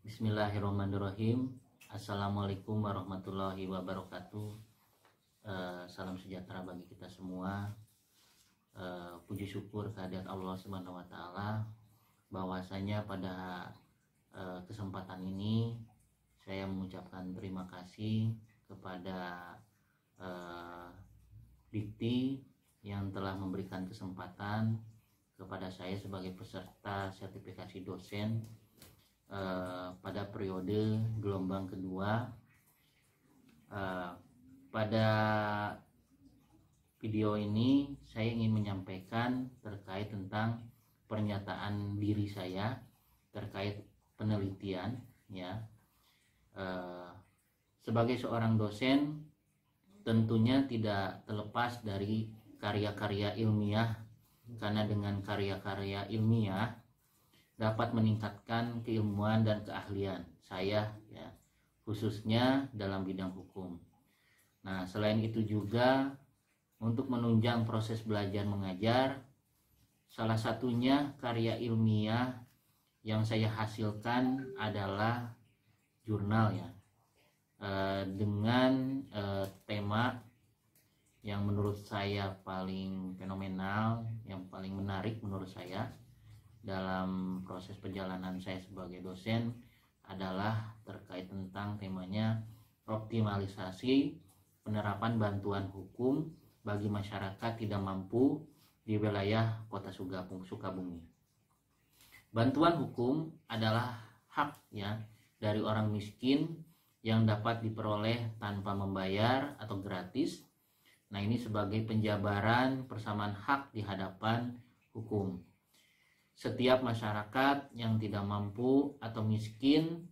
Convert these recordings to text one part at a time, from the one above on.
Bismillahirrahmanirrahim. Assalamualaikum warahmatullahi wabarakatuh. Salam sejahtera bagi kita semua. Puji syukur kehadirat Allah Subhanahu wa taala bahwasanya pada kesempatan ini saya mengucapkan terima kasih kepada Dikti yang telah memberikan kesempatan kepada saya sebagai peserta sertifikasi dosen pada periode gelombang kedua. Pada video ini saya ingin menyampaikan terkait tentang pernyataan diri saya terkait penelitian, ya. Sebagai seorang dosen tentunya tidak terlepas dari karya-karya ilmiah, karena dengan karya-karya ilmiah dapat meningkatkan keilmuan dan keahlian saya, ya, khususnya dalam bidang hukum. Nah, selain itu juga untuk menunjang proses belajar mengajar, salah satunya karya ilmiah yang saya hasilkan adalah jurnal, ya, dengan tema yang menurut saya paling fenomenal, yang paling menarik menurut saya dalam proses perjalanan saya sebagai dosen adalah terkait tentang temanya optimalisasi penerapan bantuan hukum bagi masyarakat tidak mampu di wilayah Kota Sukabumi. Bantuan hukum adalah hak, ya, dari orang miskin yang dapat diperoleh tanpa membayar atau gratis. Nah, ini sebagai penjabaran persamaan hak di hadapan hukum. Setiap masyarakat yang tidak mampu atau miskin,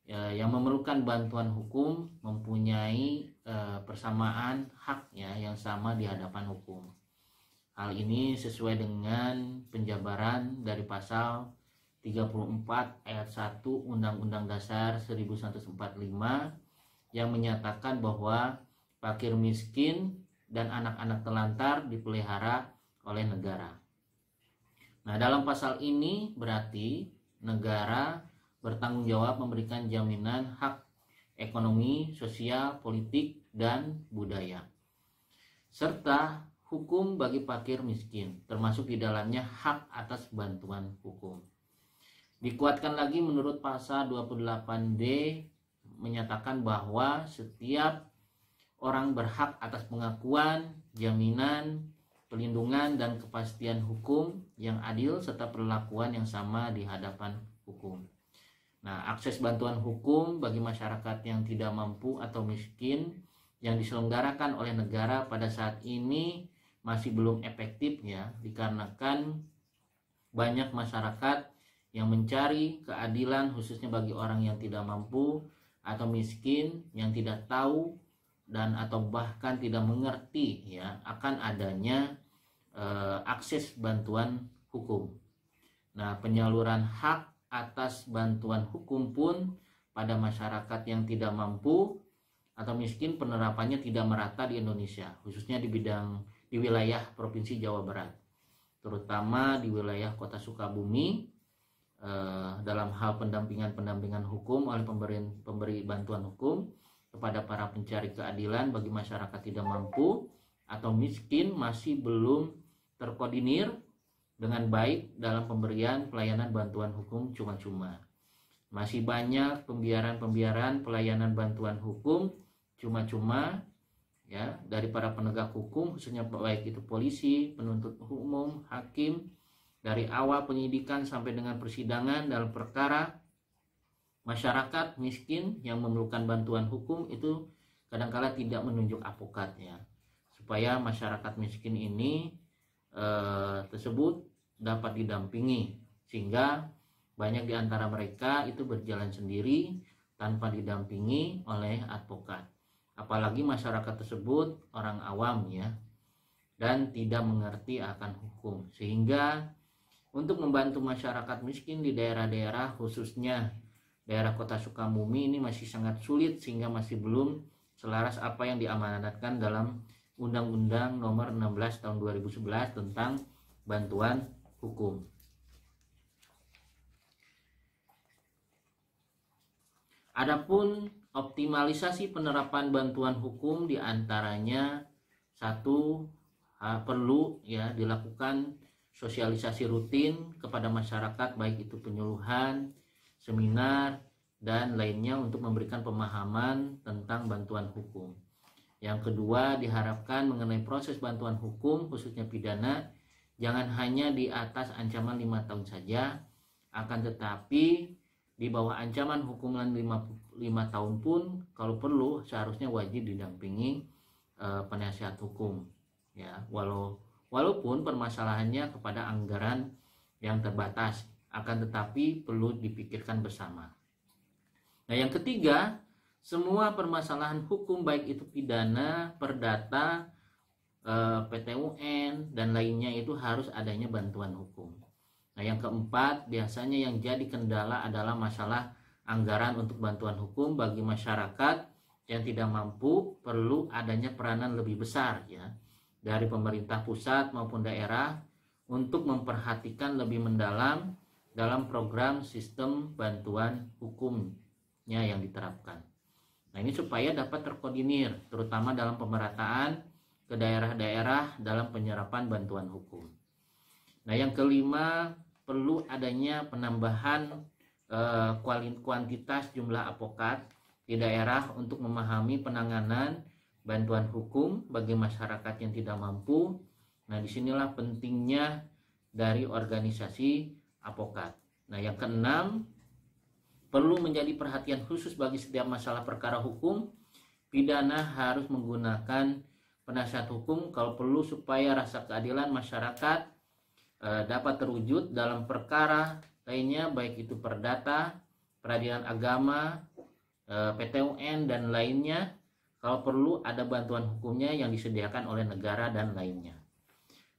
ya, yang memerlukan bantuan hukum mempunyai persamaan hak, ya, yang sama di hadapan hukum. Hal ini sesuai dengan penjabaran dari pasal 34 ayat 1 Undang-Undang Dasar 1145 yang menyatakan bahwa fakir miskin dan anak-anak telantar dipelihara oleh negara. Nah, dalam pasal ini berarti negara bertanggung jawab memberikan jaminan hak ekonomi, sosial, politik, dan budaya, serta hukum bagi fakir miskin, termasuk di dalamnya hak atas bantuan hukum. Dikuatkan lagi menurut pasal 28D menyatakan bahwa setiap orang berhak atas pengakuan, jaminan, perlindungan dan kepastian hukum yang adil serta perlakuan yang sama di hadapan hukum. Nah, akses bantuan hukum bagi masyarakat yang tidak mampu atau miskin yang diselenggarakan oleh negara pada saat ini masih belum efektif, ya, dikarenakan banyak masyarakat yang mencari keadilan khususnya bagi orang yang tidak mampu atau miskin yang tidak tahu dan atau bahkan tidak mengerti, ya, akan adanya akses bantuan hukum. Nah, penyaluran hak atas bantuan hukum pun pada masyarakat yang tidak mampu atau miskin penerapannya tidak merata di Indonesia, khususnya di wilayah Provinsi Jawa Barat, terutama di wilayah Kota Sukabumi. Dalam hal pendampingan hukum oleh pemberi bantuan hukum kepada para pencari keadilan bagi masyarakat tidak mampu atau miskin masih belum terkoordinir dengan baik dalam pemberian pelayanan bantuan hukum cuma-cuma. Masih banyak pembiaran pelayanan bantuan hukum cuma-cuma, ya, dari para penegak hukum, khususnya baik itu polisi, penuntut umum, hakim, dari awal penyidikan sampai dengan persidangan dalam perkara. Masyarakat miskin yang memerlukan bantuan hukum itu kadangkala tidak menunjuk advokatnya, supaya masyarakat miskin ini tersebut dapat didampingi, sehingga banyak di antara mereka itu berjalan sendiri tanpa didampingi oleh advokat. Apalagi masyarakat tersebut orang awam, ya, dan tidak mengerti akan hukum, sehingga untuk membantu masyarakat miskin di daerah-daerah khususnya daerah Kota Sukabumi ini masih sangat sulit, sehingga masih belum selaras apa yang diamanatkan dalam Undang-Undang Nomor 16 Tahun 2011 tentang bantuan hukum. Adapun optimalisasi penerapan bantuan hukum diantaranya satu, perlu ya dilakukan sosialisasi rutin kepada masyarakat, baik itu penyuluhan, seminar, dan lainnya untuk memberikan pemahaman tentang bantuan hukum. Yang kedua, diharapkan mengenai proses bantuan hukum khususnya pidana jangan hanya di atas ancaman 5 tahun saja, akan tetapi di bawah ancaman hukuman 5 tahun pun kalau perlu seharusnya wajib didampingi penasihat hukum ya, walaupun permasalahannya kepada anggaran yang terbatas, akan tetapi perlu dipikirkan bersama. Nah, yang ketiga, semua permasalahan hukum baik itu pidana, perdata, PT-UN dan lainnya itu harus adanya bantuan hukum. Nah, yang keempat, biasanya yang jadi kendala adalah masalah anggaran untuk bantuan hukum bagi masyarakat yang tidak mampu. Perlu adanya peranan lebih besar ya dari pemerintah pusat maupun daerah untuk memperhatikan lebih mendalam dalam program sistem bantuan hukumnya yang diterapkan. Nah, ini supaya dapat terkoordinir terutama dalam pemerataan ke daerah-daerah dalam penyerapan bantuan hukum. Nah, yang kelima, perlu adanya penambahan kuantitas jumlah advokat di daerah untuk memahami penanganan bantuan hukum bagi masyarakat yang tidak mampu. Nah, disinilah pentingnya dari organisasi advokat. Nah, yang keenam, perlu menjadi perhatian khusus bagi setiap masalah perkara hukum pidana harus menggunakan penasihat hukum kalau perlu supaya rasa keadilan masyarakat dapat terwujud dalam perkara lainnya, baik itu perdata, peradilan agama, PT-UN dan lainnya. Kalau perlu ada bantuan hukumnya yang disediakan oleh negara dan lainnya.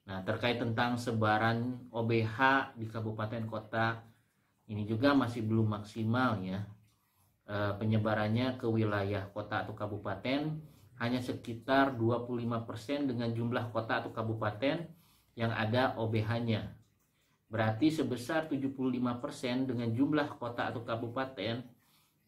Nah, terkait tentang sebaran OBH di kabupaten kota, ini juga masih belum maksimal ya. Penyebarannya ke wilayah kota atau kabupaten hanya sekitar 25% dengan jumlah kota atau kabupaten yang ada OBH-nya. Berarti sebesar 75% dengan jumlah kota atau kabupaten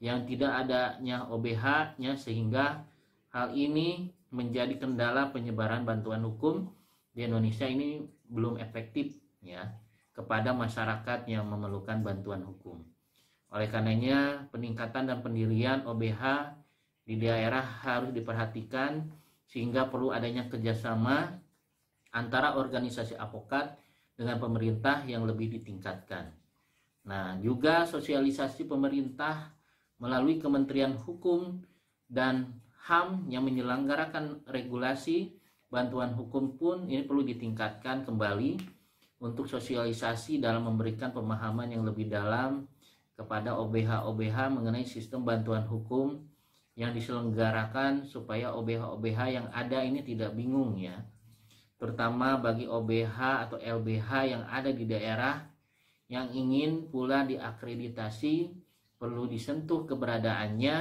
yang tidak adanya OBH-nya, sehingga hal ini menjadi kendala penyebaran bantuan hukum di Indonesia ini belum efektif ya kepada masyarakat yang memerlukan bantuan hukum. Oleh karenanya, peningkatan dan pendirian OBH di daerah harus diperhatikan sehingga perlu adanya kerjasama antara organisasi advokat dengan pemerintah yang lebih ditingkatkan. Nah, juga sosialisasi pemerintah melalui Kementerian Hukum dan HAM yang menyelenggarakan regulasi bantuan hukum pun ini perlu ditingkatkan kembali untuk sosialisasi dalam memberikan pemahaman yang lebih dalam kepada OBH-OBH mengenai sistem bantuan hukum yang diselenggarakan supaya OBH-OBH yang ada ini tidak bingung ya, terutama bagi OBH atau LBH yang ada di daerah yang ingin pula diakreditasi. Perlu disentuh keberadaannya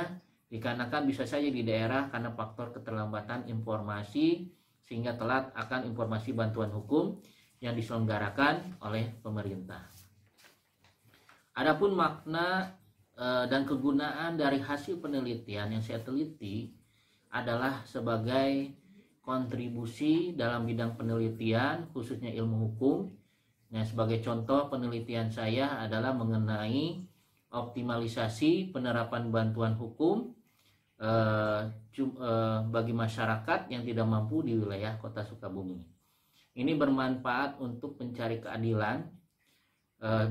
dikarenakan bisa saja di daerah karena faktor keterlambatan informasi sehingga telat akan informasi bantuan hukum yang diselenggarakan oleh pemerintah. Adapun makna dan kegunaan dari hasil penelitian yang saya teliti adalah sebagai kontribusi dalam bidang penelitian khususnya ilmu hukum. Nah, sebagai contoh penelitian saya adalah mengenai optimalisasi penerapan bantuan hukum bagi masyarakat yang tidak mampu di wilayah Kota Sukabumi. Ini bermanfaat untuk mencari keadilan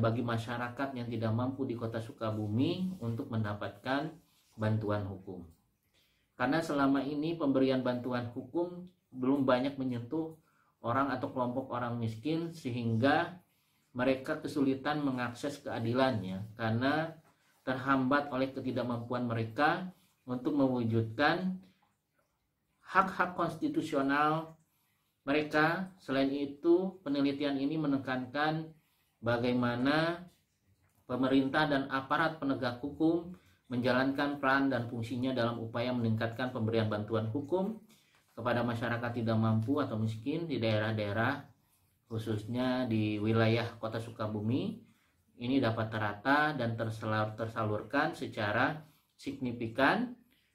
bagi masyarakat yang tidak mampu di Kota Sukabumi untuk mendapatkan bantuan hukum. Karena selama ini pemberian bantuan hukum belum banyak menyentuh orang atau kelompok orang miskin sehingga mereka kesulitan mengakses keadilannya karena terhambat oleh ketidakmampuan mereka untuk mewujudkan hak-hak konstitusional mereka. Selain itu, penelitian ini menekankan bagaimana pemerintah dan aparat penegak hukum menjalankan peran dan fungsinya dalam upaya meningkatkan pemberian bantuan hukum kepada masyarakat tidak mampu atau miskin di daerah-daerah khususnya di wilayah Kota Sukabumi. Ini dapat terata dan tersalurkan secara signifikan.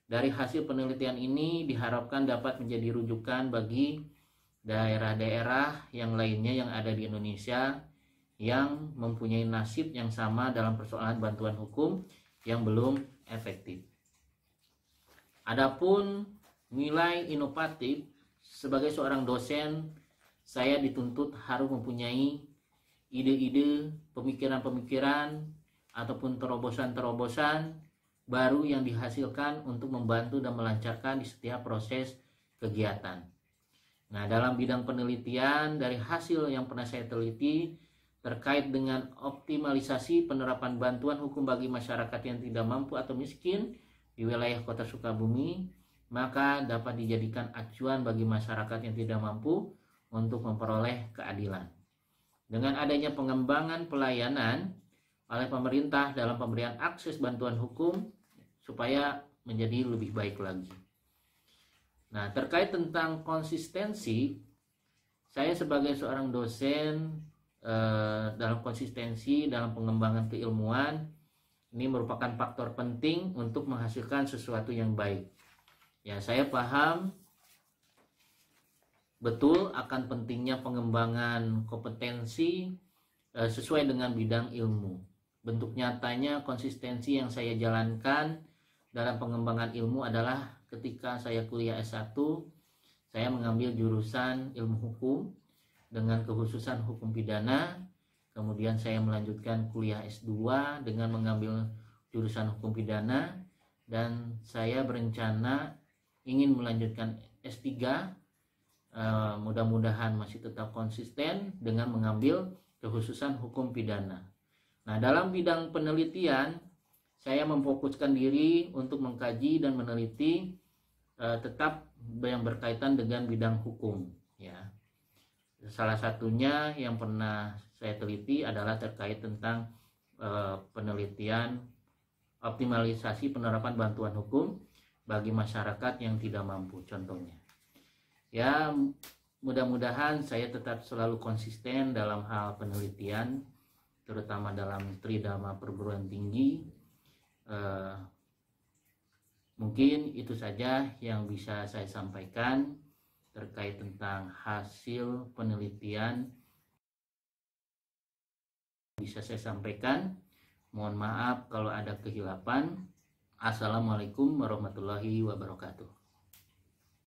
Dari hasil penelitian ini diharapkan dapat menjadi rujukan bagi daerah-daerah yang lainnya yang ada di Indonesia yang mempunyai nasib yang sama dalam persoalan bantuan hukum yang belum efektif. Adapun nilai inovatif, sebagai seorang dosen, saya dituntut harus mempunyai ide-ide, pemikiran-pemikiran, ataupun terobosan-terobosan baru yang dihasilkan untuk membantu dan melancarkan di setiap proses kegiatan. Nah, dalam bidang penelitian, dari hasil yang pernah saya teliti terkait dengan optimalisasi penerapan bantuan hukum bagi masyarakat yang tidak mampu atau miskin di wilayah Kota Sukabumi, maka dapat dijadikan acuan bagi masyarakat yang tidak mampu untuk memperoleh keadilan. Dengan adanya pengembangan pelayanan oleh pemerintah dalam pemberian akses bantuan hukum supaya menjadi lebih baik lagi. Nah, terkait tentang konsistensi, saya sebagai seorang dosen dalam konsistensi dalam pengembangan keilmuan ini merupakan faktor penting untuk menghasilkan sesuatu yang baik. Ya, saya paham betul akan pentingnya pengembangan kompetensi sesuai dengan bidang ilmu. Bentuk nyatanya konsistensi yang saya jalankan dalam pengembangan ilmu adalah ketika saya kuliah S1, saya mengambil jurusan ilmu hukum dengan kekhususan hukum pidana. Kemudian saya melanjutkan kuliah S2 dengan mengambil jurusan hukum pidana, dan saya berencana ingin melanjutkan S3. Mudah-mudahan masih tetap konsisten dengan mengambil kekhususan hukum pidana. Nah, dalam bidang penelitian, saya memfokuskan diri untuk mengkaji dan meneliti tetap yang berkaitan dengan bidang hukum. Ya, salah satunya yang pernah saya teliti adalah terkait tentang penelitian optimalisasi penerapan bantuan hukum bagi masyarakat yang tidak mampu, contohnya. Ya, mudah-mudahan saya tetap selalu konsisten dalam hal penelitian, terutama dalam tridharma perguruan tinggi. Mungkin itu saja yang bisa saya sampaikan terkait tentang hasil penelitian bisa saya sampaikan. Mohon maaf kalau ada kehilapan. Assalamualaikum warahmatullahi wabarakatuh.